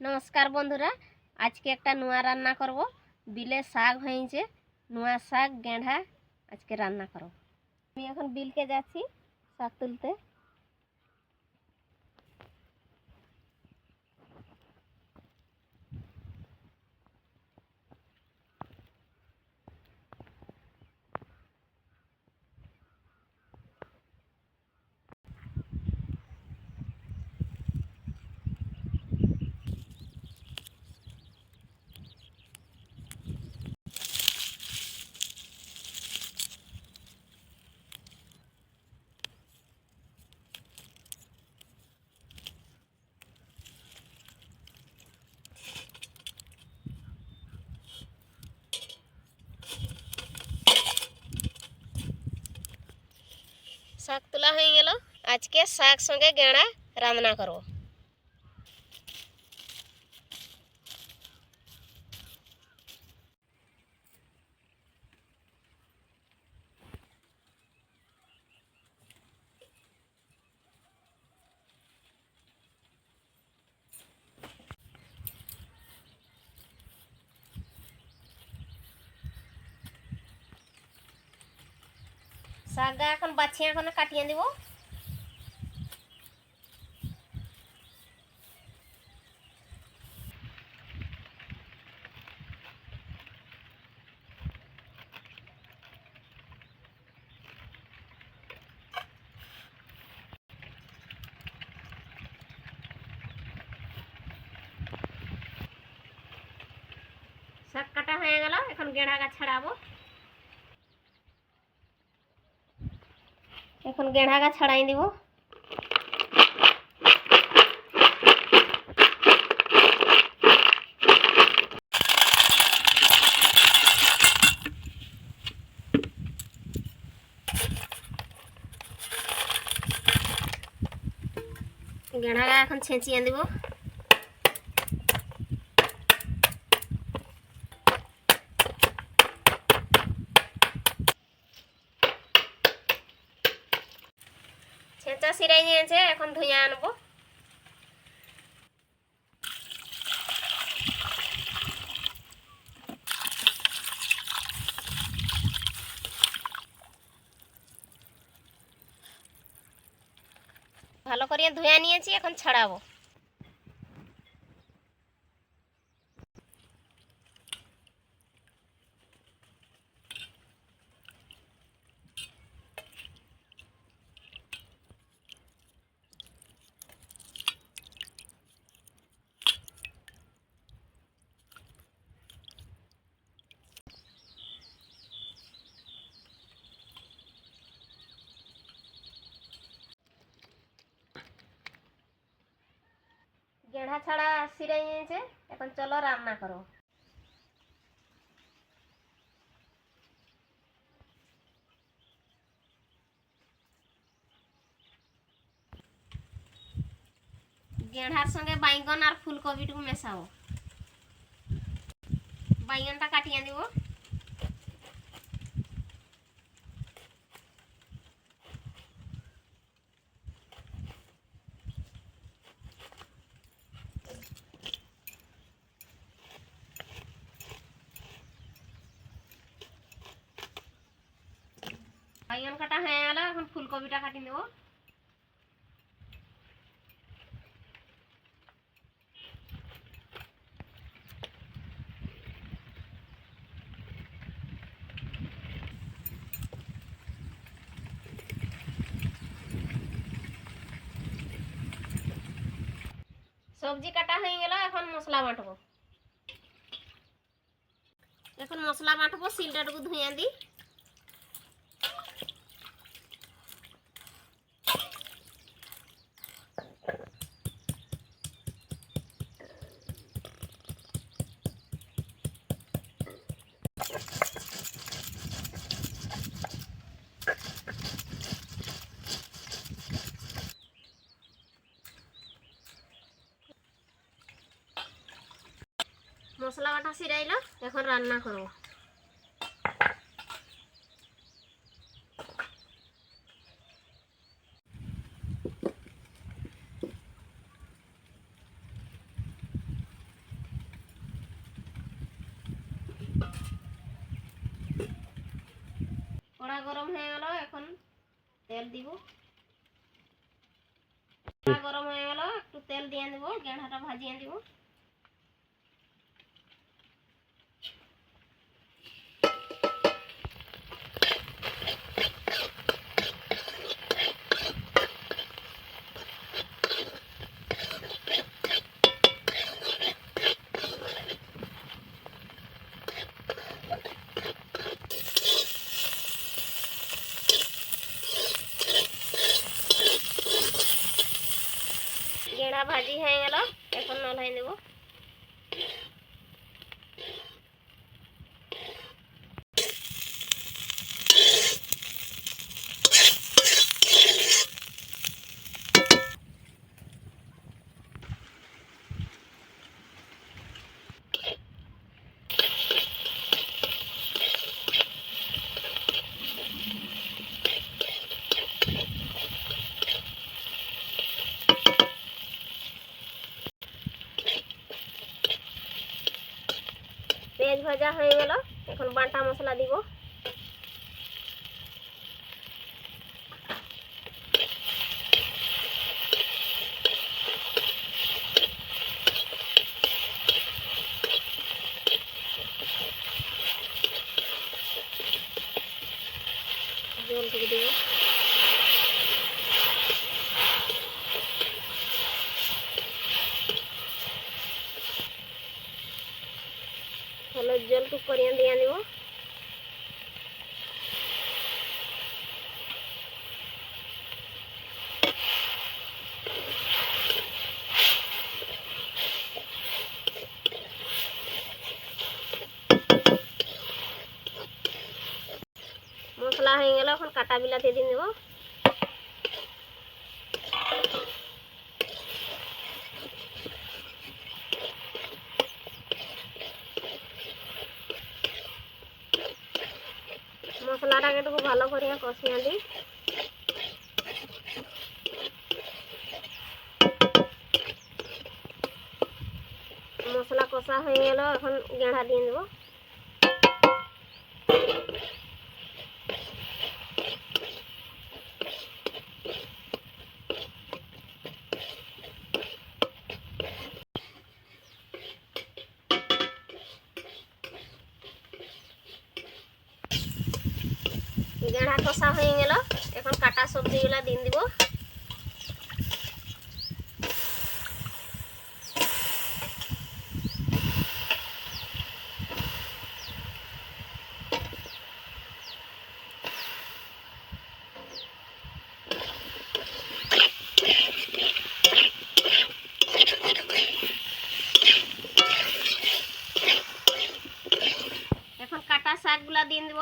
नमस्कार बंधुरा आज के एक नुआ रान्ना करब बिले शाक हयेछे नुआ शाक गेंढा आज के रान्ना करब। आमि एखन बिल के जाচ্ছি शाक तुलते। शाक तुला हये गेल आज के शाक संगे गेंडा रान्ना करब। शाक एखन बाछिया खने काटिए দিব। শাক কাটা হয়ে গেল, এখন গেঁড়াটা ছাড়াবো। এখন গেঁড়াটা ছাড়াই দিব। গেঁড়াটা এখন ছেঁচিয়ে দিব। ছেঁচা সিরাই নিয়েছে, এখন ধুয়ে আনবো। ভালো করে ধুয়ে নিয়েছি, এখন ছাড়াবো। গেঁড়া ছাড়া সিরাই নিয়েছে, এখন চলো রান্না করো। গেঁড়ার সঙ্গে বাইগন আর ফুলকপিটুকু মেশাবো। বাইগনটা কাটিয়ে দিব। বাইগন কাটা হয়ে গেল, এখন ফুলকপিটা কাটি নেব। সবজি কাটা হয়ে গেল, এখন মশলা বাটবো। এখন মশলা বাটবো, সিলটাটুকু ধুয়ে দিই। মশলা বাটা সিরাইল, এখন রান্না করব। কড়া গরম হয়ে গেল, এখন তেল দিব। কড়া গরম হয়ে গেল, একটু তেল দিয়ে দেব, গেঁড়াটা ভাজিয়ে দিব। গেঁড়া ভাজি হয়ে গেল, এখন নলাই দেব। পেঁয়াজ ভাজা হয়ে গেল, এখন বাটা মশলা দিব। জল টুকু দিব। হলুদ জল টুক করিয়ে দিয়ে দিব। মশলা হয়ে গেল, এখন কাটা বিলাতি দিয়ে দেব। মশলাটাকে একটু ভালো করে কষিয়ে দিই। মশলা কষা হয়ে গেল, এখন গেঁড়া দিয়ে দেব। গেঁড়া কষা হয়ে গেল, এখন কাটা সবজিগুলা দিয়ে দিব। এখন কাটা শাকগুলা দিয়ে দিব।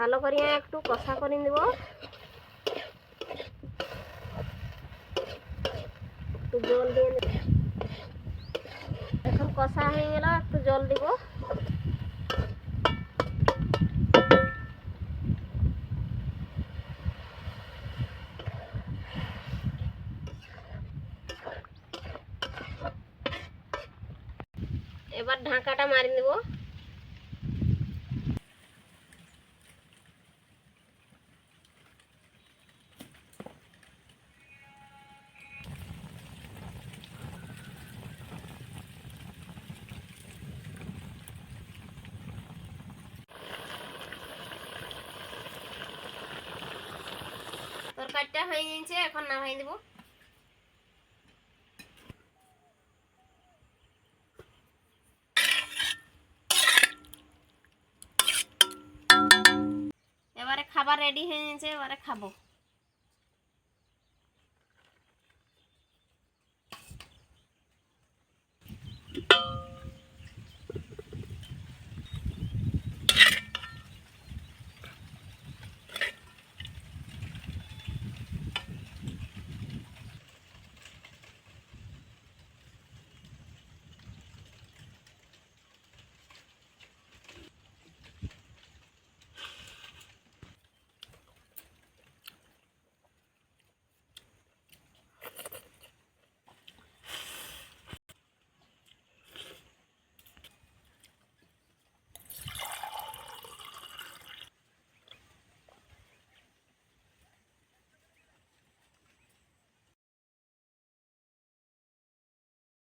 ভালো করে একটু কষা করে দেব। একটু জল দিয়ে দেব। এখন কষা হয়ে গেল, একটু জল দিব। এবার ঢাকাটা মারি দেব। তরকারিটা হয়ে গেছে, এখন নামাই দেব। এবারে খাবার রেডি হয়ে গেছে, এবারে খাবো।